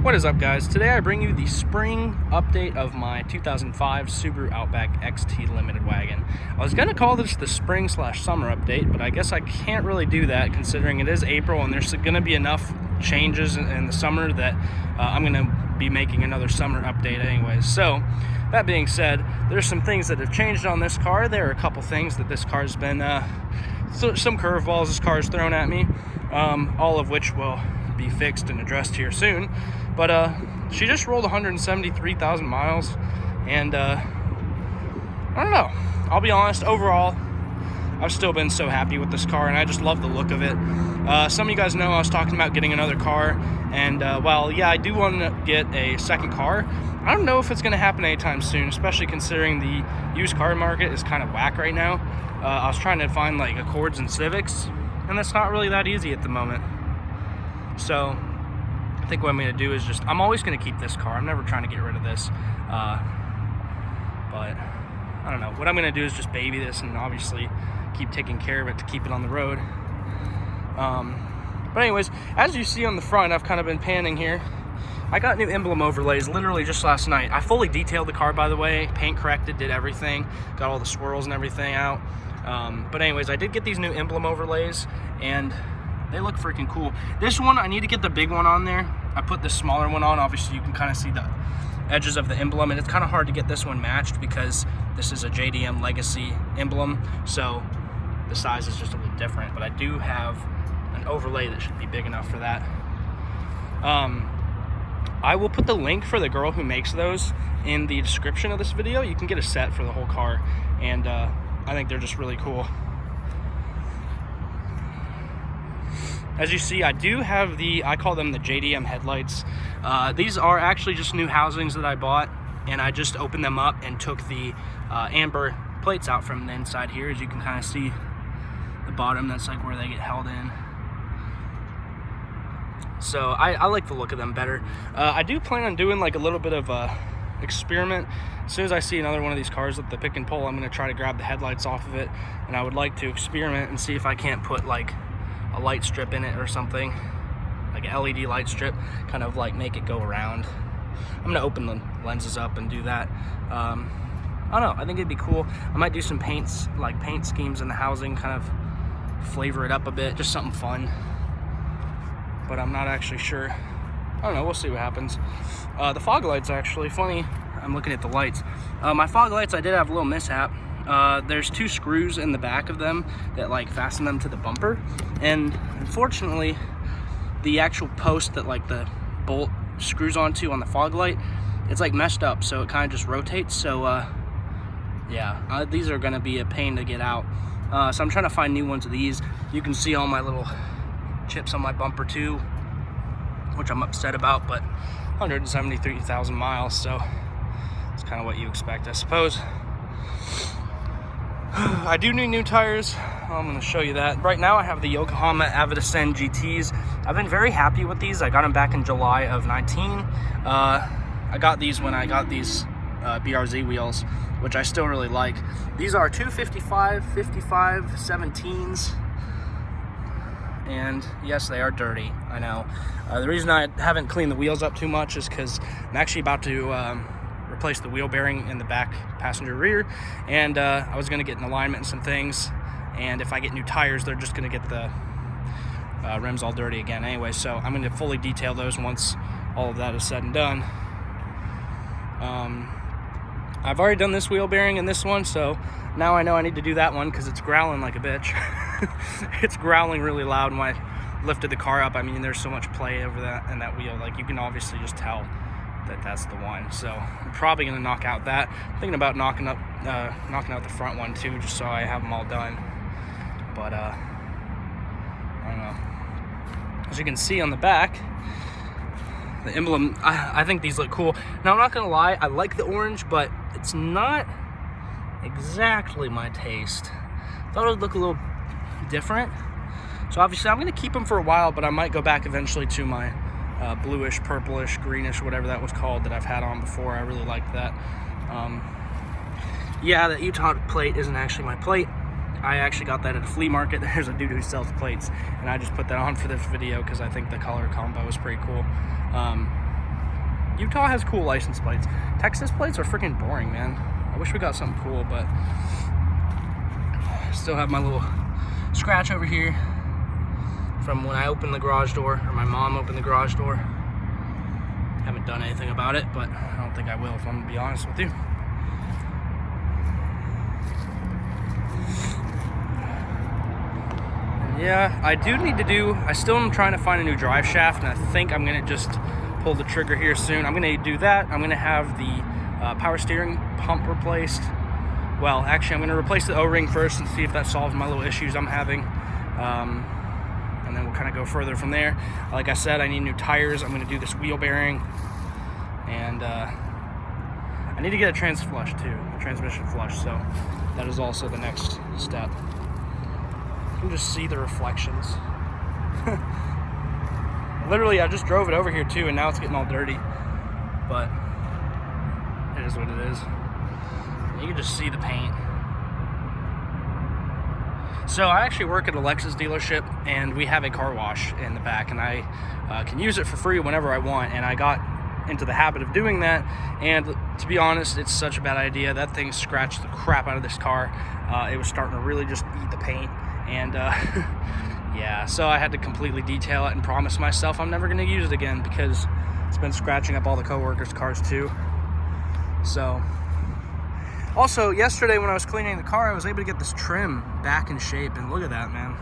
What is up, guys? Today I bring you the spring update of my 2005 Subaru Outback XT Limited Wagon. I was going to call this the spring/summer update, but I guess I can't really do that considering it is April and there's going to be enough changes in the summer that I'm going to be making another summer update anyways. So, that being said, there's some things that have changed on this car. There are a couple things that this car's been, some curveballs this car's thrown at me, all of which will be fixed and addressed here soon. But she just rolled 173,000 miles, and I don't know, I'll be honest, overall I've still been so happy with this car and I just love the look of it. Some of you guys know I was talking about getting another car, and while yeah, I do want to get a second car, I don't know if it's going to happen anytime soon, especially considering the used car market is kind of whack right now. I was trying to find like Accords and Civics, and that's not really that easy at the moment. So I think what I'm going to do is I'm always going to keep this car. I'm never trying to get rid of this. But I don't know. What I'm going to do is just baby this and obviously keep taking care of it to keep it on the road. But anyways, as you see on the front, I've kind of been panning here. I got new Emblem Overlays literally just last night. I fully detailed the car, by the way. Paint corrected, did everything. Got all the swirls and everything out. But anyways, I did get these new Emblem Overlays, and they look freaking cool. This one, I need to get the big one on there. I put this smaller one on. Obviously, you can kind of see the edges of the emblem, and it's kind of hard to get this one matched because this is a Jdm Legacy emblem, so the size is just a little different. But I do have an overlay that should be big enough for that. I will put the link for the girl who makes those in the description of this video. You can get a set for the whole car, and I think they're just really cool. As you see, I do have I call them the Jdm Headlights. These are actually just new housings that I bought, and I just opened them up and took the amber plates out from the inside here. As you can kind of see the bottom, that's like where they get held in. So I like the look of them better. I do plan on doing like a little bit of a experiment. As soon as I see another one of these cars with the pick and pull, I'm going to try to grab the headlights off of it, and I would like to experiment and see if I can't put like a light strip in it or something, like an LED light strip, kind of like make it go around. I'm gonna open the lenses up and do that. I don't know, I think it'd be cool. I might do some paint schemes in the housing, kind of flavor it up a bit, just something fun, but I'm not actually sure. I don't know, we'll see what happens. The fog lights are actually funny. I'm looking at the lights. My fog lights, I did have a little mishap. There's two screws in the back of them that like fasten them to the bumper, and unfortunately the actual post that like the bolt screws onto on the fog light, it's like messed up, so it kind of just rotates. So yeah, these are going to be a pain to get out. So I'm trying to find new ones of these. You can see all my little chips on my bumper too, which I'm upset about, but 173,000 miles, so it's kind of what you expect, I suppose. I do need new tires. I'm going to show you that. Right now I have the Yokohama Avid Ascend GTs. I've been very happy with these. I got them back in July of 19. I got these when I got these BRZ wheels, which I still really like. These are 255, 55, 17s. And yes, they are dirty, I know. The reason I haven't cleaned the wheels up too much is because I'm actually about to replace the wheel bearing in the back passenger rear, and I was going to get an alignment and some things, and if I get new tires, they're just going to get the rims all dirty again anyway, so I'm going to fully detail those once all of that is said and done. I've already done this wheel bearing in this one, so now I know I need to do that one because it's growling like a bitch. It's growling really loud when I lifted the car up. I mean, there's so much play over that and that wheel, like you can obviously just tell that's the one. So I'm probably going to knock out that. I'm thinking about knocking out the front one too, just so I have them all done. But I don't know. As you can see on the back, the emblem, I think these look cool. Now I'm not going to lie, I like the orange, but it's not exactly my taste. Thought it would look a little different. So obviously I'm going to keep them for a while, but I might go back eventually to my bluish, purplish, greenish, whatever that was called that I've had on before. I really liked that. Yeah, the Utah plate isn't actually my plate. I actually got that at a flea market. There's a dude who sells plates, and I just put that on for this video because I think the color combo is pretty cool. Utah has cool license plates. Texas plates are freaking boring, man. I wish we got something cool, but still have my little scratch over here from when I opened the garage door, or my mom opened the garage door. Haven't done anything about it, but I don't think I will, if I'm gonna be honest with you. Yeah, I do need to do, I still am trying to find a new drive shaft, and I think I'm gonna just pull the trigger here soon. I'm gonna do that. I'm gonna have the power steering pump replaced. Well, actually, I'm gonna replace the O-ring first and see if that solves my little issues I'm having. And then we'll kind of go further from there. Like I said, I need new tires. I'm gonna do this wheel bearing. And I need to get a transmission flush, so that is also the next step. You can just see the reflections. Literally, I just drove it over here too, and now it's getting all dirty. But it is what it is. You can just see the paint. So I actually work at a Lexus dealership, and we have a car wash in the back, and I can use it for free whenever I want. And I got into the habit of doing that, and to be honest, it's such a bad idea. That thing scratched the crap out of this car. It was starting to really just eat the paint, and yeah, so I had to completely detail it and promise myself I'm never going to use it again, because it's been scratching up all the coworkers' cars too. So also, yesterday when I was cleaning the car, I was able to get this trim back in shape, and look at that, man.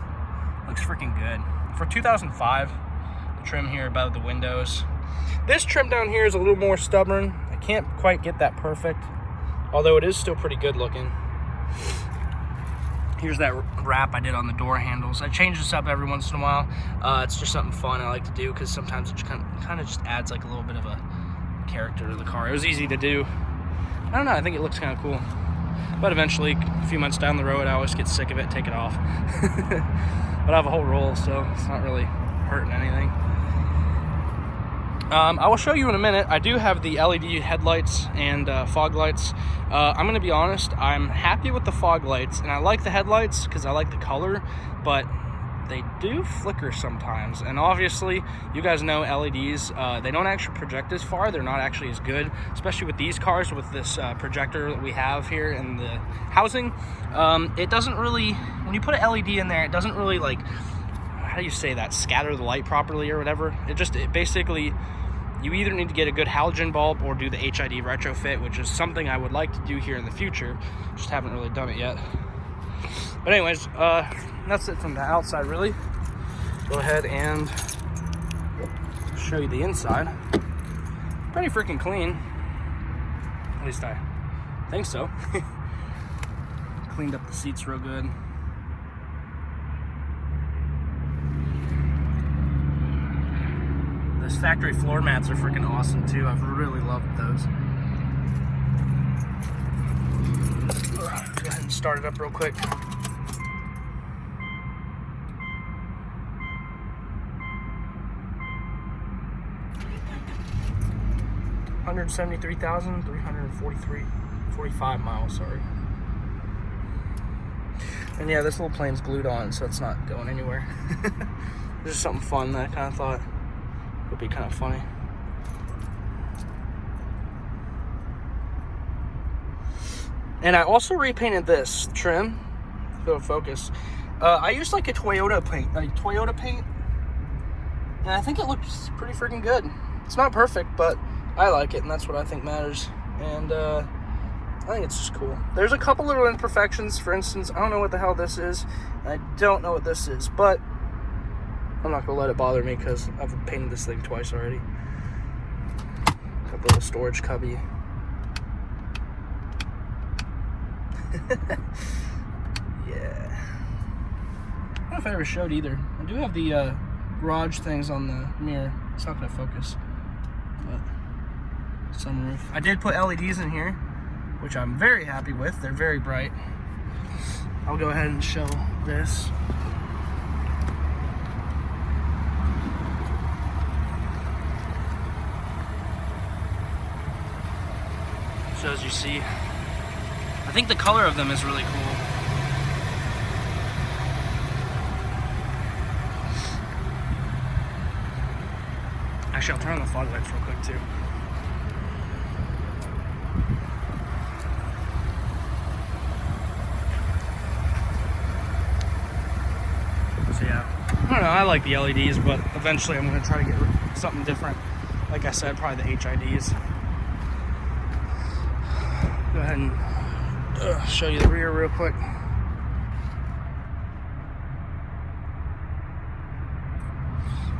Looks freaking good. For 2005, the trim here above the windows. This trim down here is a little more stubborn. I can't quite get that perfect, although it is still pretty good looking. Here's that wrap I did on the door handles. I change this up every once in a while. It's just something fun I like to do, because sometimes it kind of just adds like a little bit of a character to the car. It was easy to do. I don't know, I think it looks kind of cool. But eventually, a few months down the road, I always get sick of it, take it off. But I have a whole roll, so it's not really hurting anything. I will show you in a minute. I do have the LED headlights and fog lights. I'm going to be honest, I'm happy with the fog lights, and I like the headlights because I like the color, but they do flicker sometimes. And obviously, you guys know LEDs, they don't actually project as far. They're not actually as good, especially with these cars, with this projector that we have here in the housing. It doesn't really, when you put an LED in there, it doesn't really, like, how do you say that, scatter the light properly or whatever. It basically, you either need to get a good halogen bulb or do the HID retrofit, which is something I would like to do here in the future. Just haven't really done it yet. But anyways, that's it from the outside, really. Go ahead and show you the inside. Pretty freaking clean. At least I think so. Cleaned up the seats real good. Those factory floor mats are freaking awesome too. I've really loved those. Go ahead and start it up real quick. $173,345 miles, sorry. And yeah, this little plane's glued on, so it's not going anywhere. It's just something fun that I kind of thought would be kind of funny. And I also repainted this trim. Go to focus. I used like a Toyota paint, and I think it looks pretty freaking good. It's not perfect, but I like it, and that's what I think matters. And I think it's just cool. There's a couple little imperfections. For instance, I don't know what the hell this is. I don't know what this is, but I'm not gonna let it bother me because I've painted this thing twice already. Got a little storage cubby. Yeah. I don't know if I ever showed either. I do have the garage things on the mirror. It's not gonna focus, but sunroof. I did put LEDs in here, which I'm very happy with. They're very bright. I'll go ahead and show this. So as you see, I think the color of them is really cool. Actually, I'll turn on the fog lights real quick too. I like the LEDs, but eventually I'm going to try to get something different. Like I said, probably the HIDs. Go ahead and show you the rear real quick.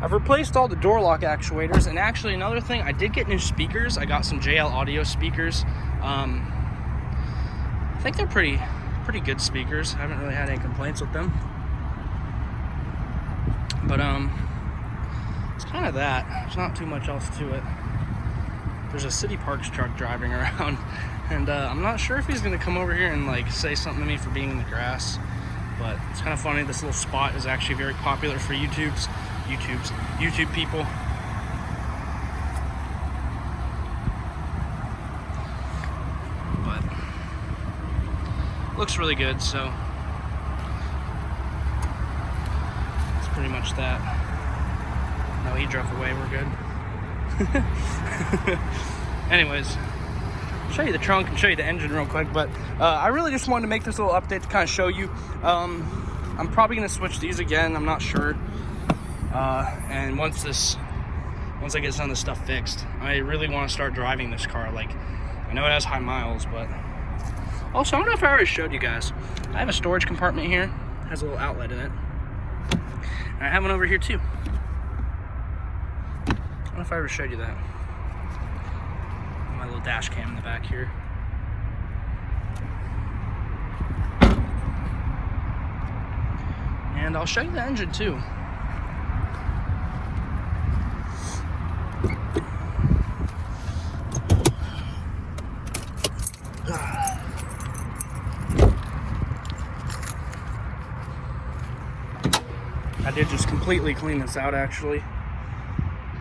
I've replaced all the door lock actuators, and actually another thing, I did get new speakers. I got some JL audio speakers. I think they're pretty good speakers. I haven't really had any complaints with them. But it's kind of that. There's not too much else to it. There's a City Parks truck driving around, and I'm not sure if he's gonna come over here and like say something to me for being in the grass. But it's kind of funny. This little spot is actually very popular for YouTube people. But looks really good, so it's pretty much that. No, he drove away, we're good. Anyways, I'll show you the trunk and show you the engine real quick, but I really just wanted to make this little update to kind of show you. I'm probably going to switch these again, I'm not sure. And once I get some of this stuff fixed, I really want to start driving this car. Like, I know it has high miles, but also, I don't know if I already showed you guys. I have a storage compartment here. It has a little outlet in it. And I have one over here too. I don't know if I ever showed you that. My little dash cam in the back here. And I'll show you the engine too. I did just completely clean this out actually,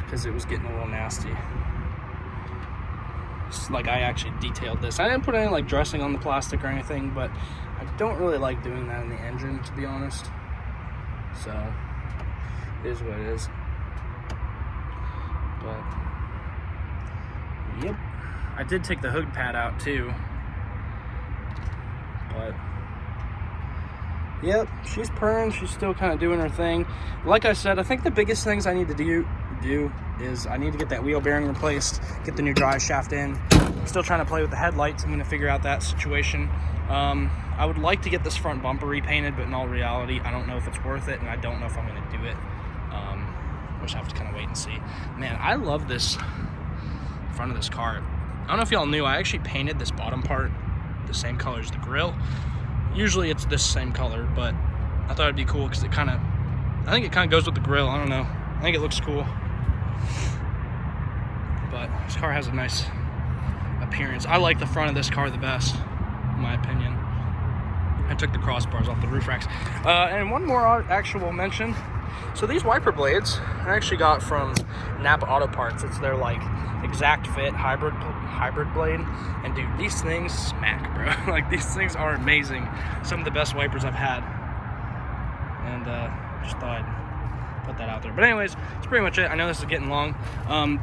because it was getting a little nasty. It's like I actually detailed this. I didn't put any like dressing on the plastic or anything, but I don't really like doing that in the engine, to be honest. So it is what it is. But yep, I did take the hood pad out too. But yep, she's purring. She's still kind of doing her thing. Like I said, I think the biggest things I need to do is I need to get that wheel bearing replaced, get the new drive shaft in. I'm still trying to play with the headlights. I'm going to figure out that situation. I would like to get this front bumper repainted, but in all reality, I don't know if it's worth it, and I don't know if I'm going to do it. I just have to kind of wait and see. Man, I love this front of this car. I don't know if y'all knew, I actually painted this bottom part the same color as the grille. Usually it's this same color, but I thought it'd be cool because I think it kind of goes with the grille. I don't know. I think it looks cool. But this car has a nice appearance. I like the front of this car the best, in my opinion. I took the crossbars off the roof racks. And one more actual mention. So these wiper blades I actually got from Napa Auto Parts. It's their like exact fit hybrid blade, and dude, these things smack, bro. Like, these things are amazing. Some of the best wipers I've had, and just thought I'd put that out there. But anyways, that's pretty much it. I know this is getting long.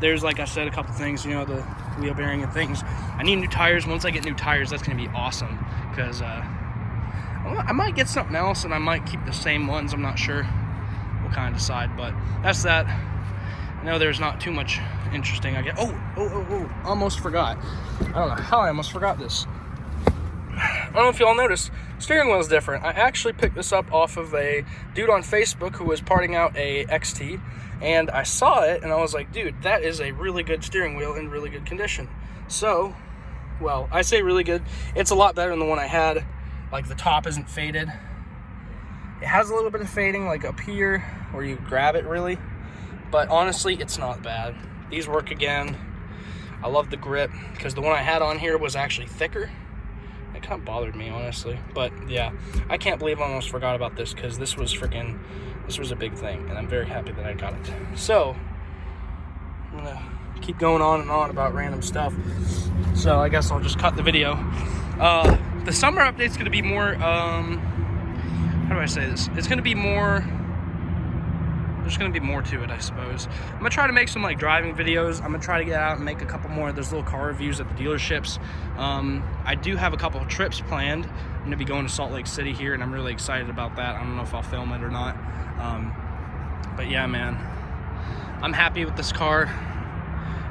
There's, like I said, a couple things, you know, the wheel bearing and things. I need new tires. Once I get new tires, that's gonna be awesome, because I might get something else, and I might keep the same ones. I'm not sure. We'll kind of decide, but that's that. I know there's not too much interesting. Almost forgot. I don't know how I almost forgot this. I don't know if y'all noticed, steering wheel is different. I actually picked this up off of a dude on Facebook who was parting out a XT, and I saw it and I was like, dude, that is a really good steering wheel in really good condition. So, well, I say really good. It's a lot better than the one I had. Like, the top isn't faded. It has a little bit of fading like up here where you grab it really, but honestly, it's not bad. These work again. I love the grip, because the one I had on here was actually thicker. It kind of bothered me, honestly. But yeah, I can't believe I almost forgot about this, because this was a big thing, and I'm very happy that I got it. So I'm gonna keep going on and on about random stuff. So I guess I'll just cut the video. The summer update's gonna be more, how do I say this? It's gonna be more, there's gonna be more to it, I suppose. I'm gonna try to make some like driving videos. I'm gonna try to get out and make a couple more of those little car reviews at the dealerships. I do have a couple of trips planned. I'm gonna be going to Salt Lake City here, and I'm really excited about that. I don't know if I'll film it or not. But yeah, man, I'm happy with this car.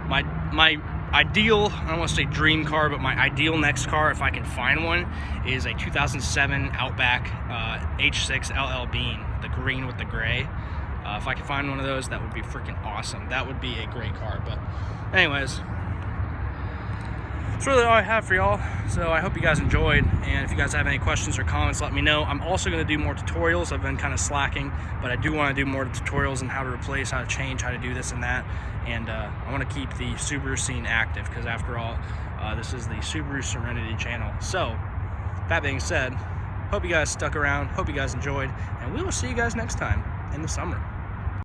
My ideal, I don't want to say dream car, but my ideal next car, if I can find one, is a 2007 Outback H6 LL Bean, the green with the gray. If I can find one of those, that would be freaking awesome. That would be a great car. But anyways, that's really all I have for y'all. So I hope you guys enjoyed, and if you guys have any questions or comments, let me know. I'm also going to do more tutorials. I've been kind of slacking, but I do want to do more tutorials on how to replace, how to change, how to do this and that. And I want to keep the Subaru scene active, because after all, this is the SubaruSerenity channel. So that being said, hope you guys stuck around, hope you guys enjoyed, and we will see you guys next time in the summer.